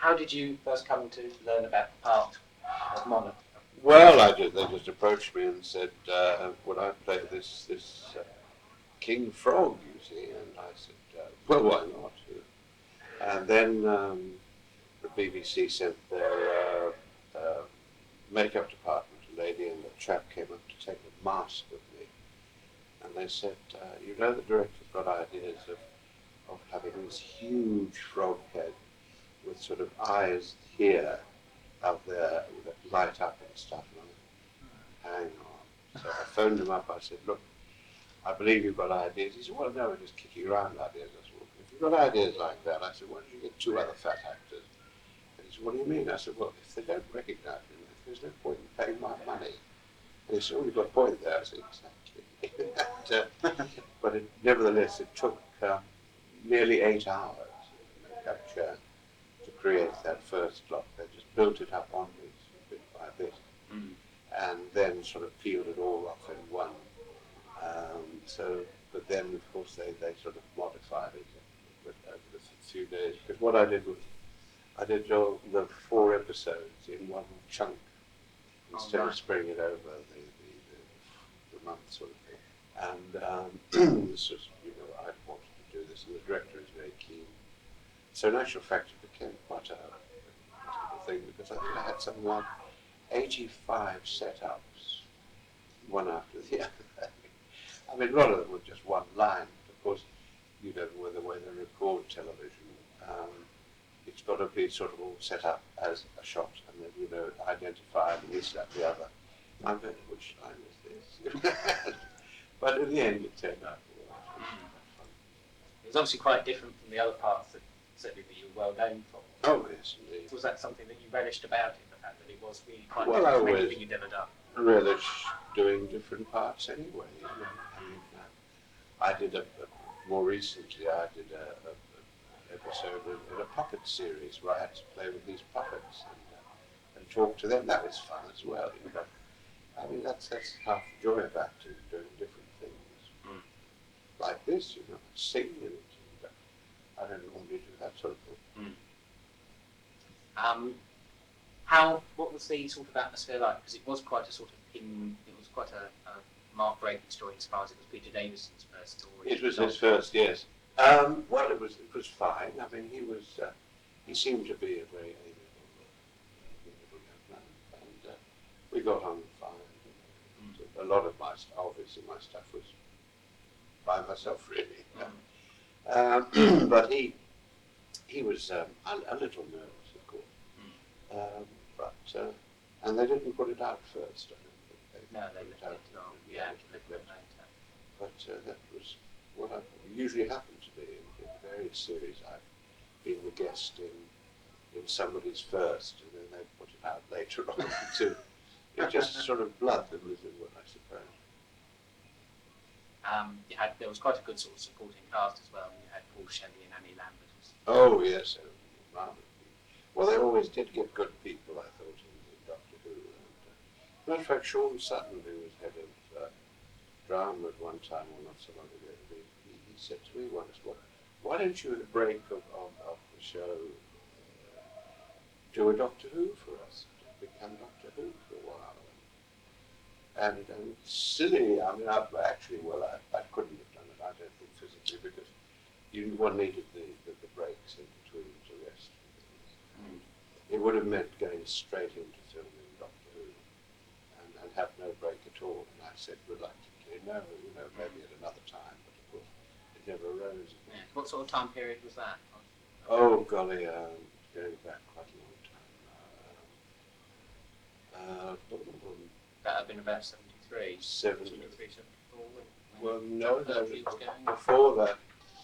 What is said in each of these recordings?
How did you first come to learn about the part of Monarch? Well, they just approached me and said, would I play this King Frog, you see? And I said, well, why not? And then the BBC sent their makeup department, a lady, and a chap came up to take a mask of me. And they said, you know, the director's got ideas of having this huge frog head with sort of eyes here, out there, that light up and stuff. And I went, hang on. So I phoned him up. I said, look, I believe you've got ideas. He said, well, no, we're just kicking around ideas. I said, well, if you've got ideas like that, I said, why don't you get two other fat actors? And he said, what do you mean? I said, well, if they don't recognize me, there's no point in paying my money. And he said, oh, you've got a point there. I said, exactly. But nevertheless, it took nearly 8 hours to create that first block. They just built it up on me bit by bit, and then sort of peeled it all off in one. But then of course they sort of modified it over the few days. Because what I did was I did the 4 episodes in one chunk instead of spreading it over the month sort of thing. And this was, I wanted to do this, and the director is very keen. So in actual fact, it became quite a thing, because I think I had something like 85 setups, one after the other. I mean, a lot of them were just one line. Of course, with the way they record television, it's got to be sort of all set up as a shot, and then, identify this, that, the other. I'm going, which line is this? But in the end, it turned out fun. It was obviously quite different from the other parts that certainly that you were well known for. Oh, yes, indeed. Was that something that you relished about it, the fact that it was really quite well, different from anything you'd ever done? Relish doing different parts anyway. I mean, I did more recently, I did an episode in a puppet series where I had to play with these puppets and talk to them. That was fun as well. I mean, that's half the joy of acting, doing different things. Like this, singing it. I don't normally do that sort of thing. What was the sort of atmosphere like? Because it was quite a sort of it was quite a mark-breaking story as far as it was Peter Davison's first story. It was his first, yes. Well, it was fine. I mean, he seemed to be a very amiable young man, and we got on fine. A lot of obviously my stuff was by myself, really. But he was a little nervous, of course. And they didn't put it out first. I don't think they put it out. Yeah, later. But that was what usually happens to me in various series. I've been the guest in somebody's first, and then they put it out later on too. It just sort of blood that was in what I suppose. There was quite a good sort of supporting cast as well. You had Paul Shelley and Annie Lambert. Oh yes, well they always did get good people, I thought, in Doctor Who. And, matter of fact, Sean Sutton, who was head of drama at one time, or not so long ago, he said to me once, why don't you at the break of the show do a Doctor Who for us? Become Doctor Who for a while. And silly, I mean, I couldn't have done it, I don't think, physically, because one needed the breaks in between to rest. It would have meant going straight into filming Doctor Who and have no break at all. And I said reluctantly, no, maybe at another time, but of course it never arose. Yeah. What sort of time period was that? Oh, golly, going back quite a long time. That had been about 73. 73, 74. Well, no, before that.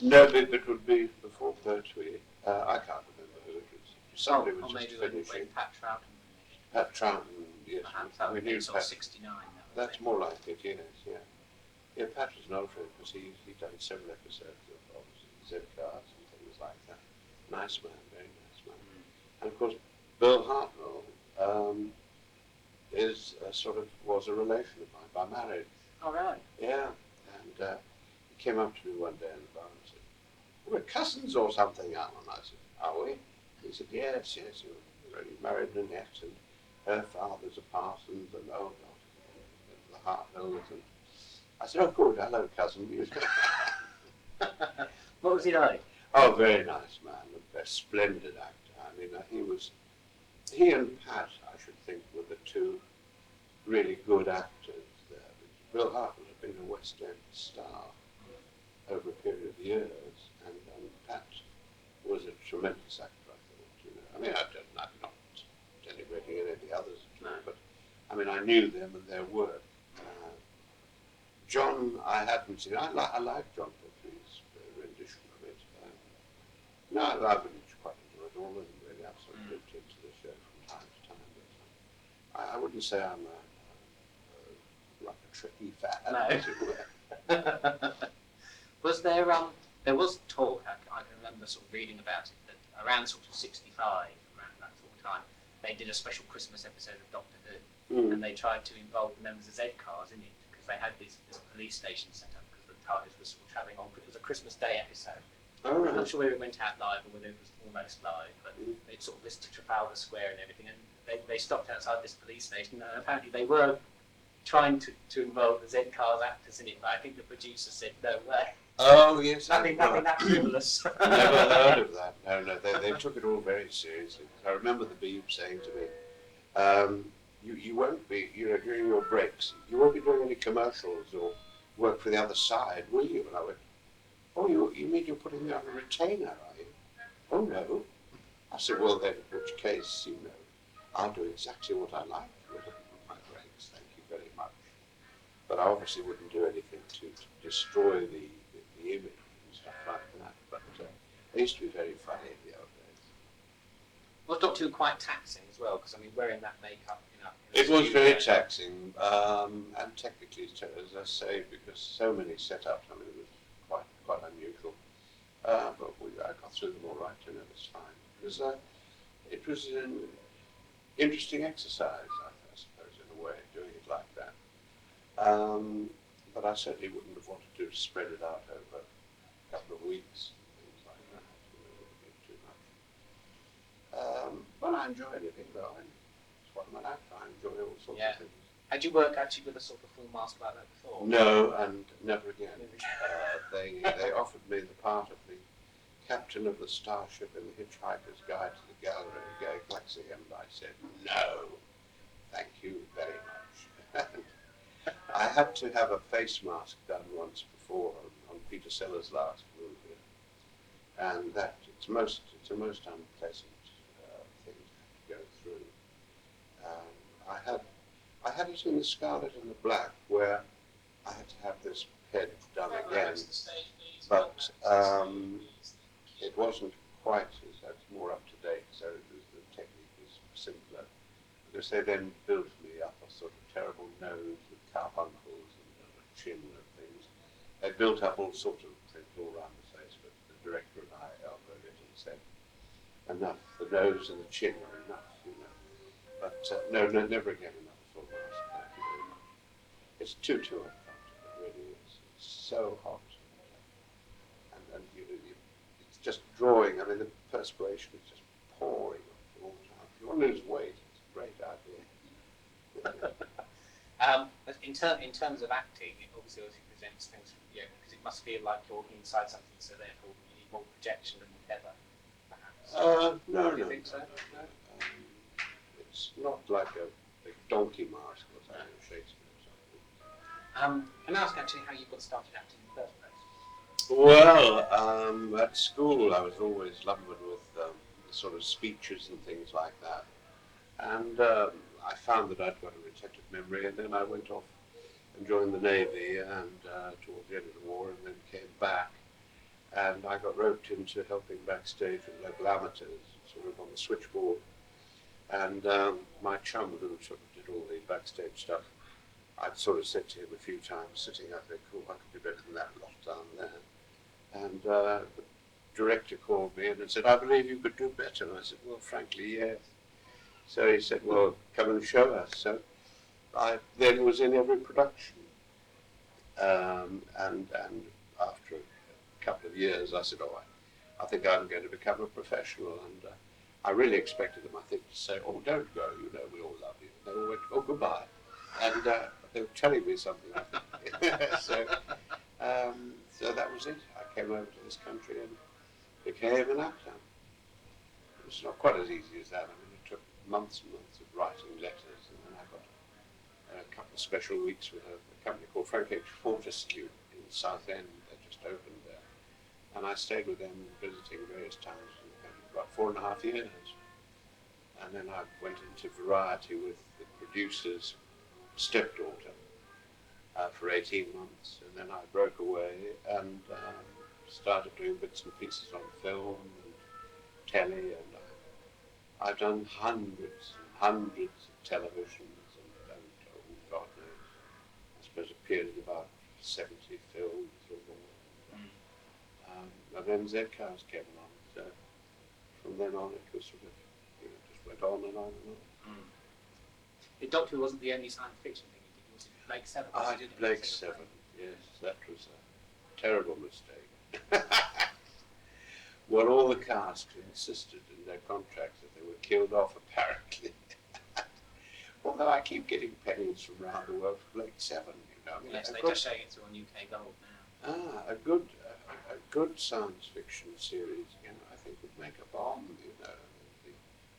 No, it would be before Pertwee. I can't remember who it was. Somebody was just finishing. When Pat Troughton finished. Pat Troughton, yes. That we knew sort Pat. of 69. That's more like it, yes, yeah. Yeah, Pat was an old friend because he's done several episodes of Z-Cars and things like that. Nice man, very nice man. And of course, Bill Hartnell was a relation of mine by marriage. Oh, right. Yeah, and he came up to me one day in the bar and said, we're cousins or something, Alan. I said, are we? He said, yes, you're already married Nanette, and her father's a parson, and oh God, the Hartnells. And I said, oh good, hello cousin. What was he like? Oh, very nice man, a splendid actor. I mean, he and Pat, I should think, were the two really good actors there. Bill Hart would have been a West End star over a period of years, and Pat was a tremendous actor, I thought. You know, I mean, I'm not denigrating any of the others, no. But I mean, I knew them and their work. John, I hadn't seen. I like John Pertwee's rendition of it. No, I really quite enjoyed all of them. Really, I've sort of looked into the show from time to time. But I wouldn't say I'm like a tricky fan, as it were. Was there was talk, I can remember sort of reading about it, that around sort of 65, around that sort of time, they did a special Christmas episode of Doctor Who, and they tried to involve the members of Z-Cars in it, because they had this police station set up, because the TARDIS was sort of travelling on, it was a Christmas Day episode. Oh, right. I'm not sure whether it went out live or whether it was almost live, but they sort of listed Trafalgar Square and everything, and they stopped outside this police station, and apparently they were trying to involve the Z-Cars actors in it, but I think the producer said no way. Oh yes, nothing that frivolous. Never heard of that. No, they took it all very seriously. I remember the Beeb saying to me, "You won't be, during your breaks, you won't be doing any commercials or work for the other side, will you?" And I went, "Oh, you mean you're putting me on a retainer, are you?" "Oh no." I said, "Well then, in which case, I'll do exactly what I like with my breaks. Thank you very much. But I obviously wouldn't do anything to destroy the image and stuff like that. But they used to be very funny in the old days." Was Doctor Who quite taxing as well? Because I mean, wearing that makeup, It was very taxing, and technically, as I say, because so many setups. I mean, it was quite unusual. But I got through them all right, and it was fine. It was an interesting exercise, I suppose, in a way, doing it like that. But I certainly wouldn't have wanted to spread it out over a couple of weeks, things like that. It would have been too much. But I enjoyed it, though. It's what I'm an actor. I enjoy all sorts of things. Had you worked actually with a sort of full mask like that before? No, and never again. They offered me the part of the captain of the starship in The Hitchhiker's Guide to the Galaxy, and I said, no, thank you very much. I had to have a face mask done once before on Peter Sellers' last movie, and it's a most unpleasant thing to have to go through. I had it in The Scarlet and the Black, where I had to have this head done again, but it wasn't quite as more up to date, so the technique was simpler. Because they then built me up a sort of terrible nose with carbuncles and a chin and things. They built up all sorts of things all around the face, but the director and I elbowed it and said, enough, the nose and the chin are enough, But no, never again another full mask. Thank you very much. It's too uncomfortable, it really is. It's so hot. And it's just drawing. I mean, the perspiration is just pouring off all the time. If you want to lose weight, it's a great idea. In terms of acting, it obviously presents things from you, because it must feel like you're inside something, so therefore you need more projection than whatever, perhaps. No. Do you think so? No. It's not like a donkey mask or something, Shakespeare or something. Can I ask actually how you got started acting in the first place? Well, at school I was always lumbered with sort of speeches and things like that. And I found that I'd got a retentive memory, and then I went off and joined the Navy and towards the end of the war, and then came back. And I got roped into helping backstage with local amateurs, sort of on the switchboard. And my chum, who sort of did all the backstage stuff, I'd sort of said to him a few times, sitting up there, cool, I could do better than that lot down there. And the director called me and said, I believe you could do better. And I said, well, frankly, yes. So he said, well, come and show us. So I then was in every production. And after a couple of years, I said, I think I'm going to become a professional. And I really expected them, I think, to say, "Oh, don't go, you know, we all love you." And they all went, "Oh, goodbye," and they were telling me something. I think. So that was it. I came over to this country and became an actor. It was not quite as easy as that. I mean, it took months and months of writing letters, and then I got a couple of special weeks with a company called Frank H. Fortescue in Southend that just opened there. And I stayed with them visiting various towns in the country for about 4.5 years. And then I went into Variety with the producer's stepdaughter for 18 months. And then I broke away and started doing bits and pieces on film and telly. And I've done hundreds and hundreds of televisions and oh, God knows, I suppose appeared in about 70 films or more. And then Z-Cars came along, so from then on it was sort of, you know, just went on and on and on. The Doctor Who wasn't the only science fiction thing you did, was it Blake Seven? I did Blake Seven, yes, that was a terrible mistake. Well, all the cast insisted in their contracts that they were killed off, apparently. Although I keep getting pennies from around the world for Blake Seven, you know. I mean, yes, they're just showing it through on UK Gold now. A good science fiction series, you know, I think would make a bomb, you know.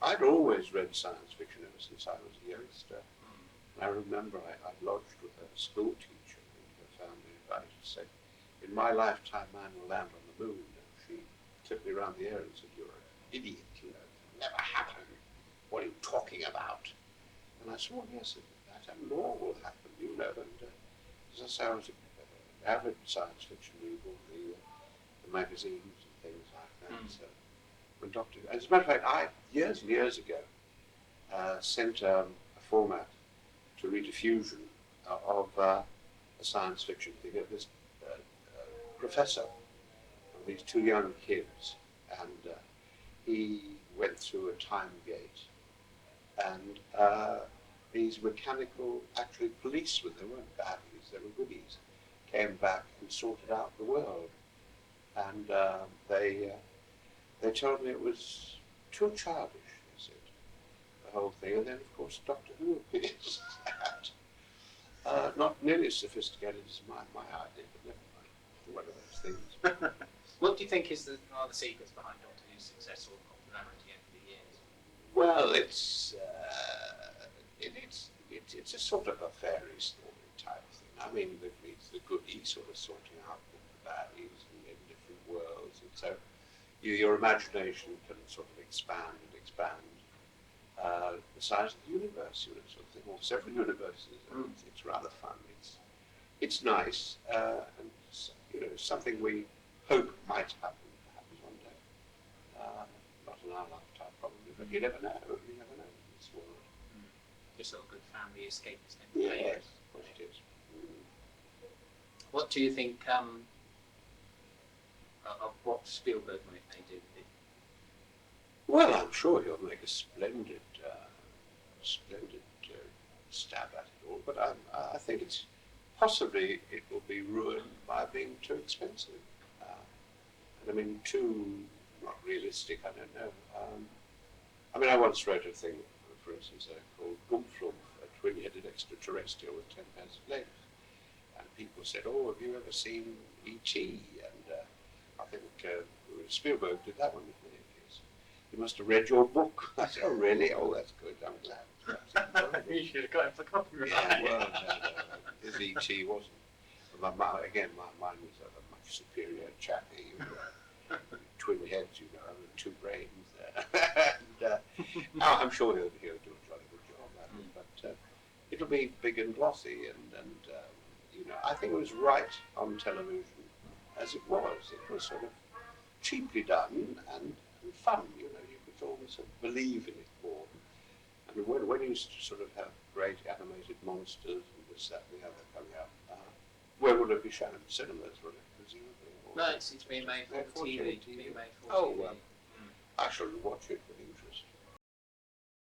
I'd always read science fiction ever since I was a youngster. And I remember I lodged with a school teacher and her family invited to say, "In my lifetime, man will land on the moon." And she took me around the air and said, "You're an idiot, you know, it'll never happen. What are you talking about?" And I said, "Well, yes, that and more will happen, you know." And as I say, I was an avid science fiction reader, all the magazines and things like that. So when as a matter of fact, I, years and years ago, sent a format to Rediffusion of a science fiction thing. This professor of these two young kids, and he went through a time gate, and these mechanical, actually policemen, they weren't baddies, they were goodies, came back and sorted out the world. And they told me it was too childish, they said, the whole thing. And then, of course, Doctor Who appears. Not nearly as sophisticated as my idea, but never mind. One of those things. What do you think are the secrets behind Doctor Who's success or popularity over the years? Well, it's a sort of a fairy story type thing. I mean, it's the goodies sort of sorting out the baddies and in different worlds, and so your imagination can sort of expand the size of the universe, you know, sort of thing, or several universes. And it's rather fun. It's nice, and you know, something we hope might happen perhaps one day. Not in our lifetime, probably, but you never know. You never know in this world. Just sort of good family escapist Yes, of course it is. What do you think of what Spielberg may do with it? Well, I'm sure he'll make a splendid stab at it all, but I think it will be ruined by being too expensive. And I mean, too not realistic. I don't know. I mean, I once wrote a thing, for instance, called Gumpflumph, a twin-headed extraterrestrial with 10 pairs of legs, and people said, "Oh, have you ever seen E.T.?" And I think Spielberg did that one with me. "You must have read your book." I said, "Oh, really? Oh, that's good. I'm glad." You should have got him for copyright. Yeah, well, his E.T. wasn't. Mine was a much superior chappy. Twin heads, you know, and two brains there. And, I'm sure he'll do a jolly good job at it, but it'll be big and glossy, and you know, I think it was right on television as it was. It was sort of cheaply done and fun, you know, you could always sort of believe in it more. I mean, when you used to sort of have great animated monsters and this, that, and the other coming up, where would it be shown? Cinemas, would it, presumably? No, it's being made for TV. Oh, well, I shall watch it.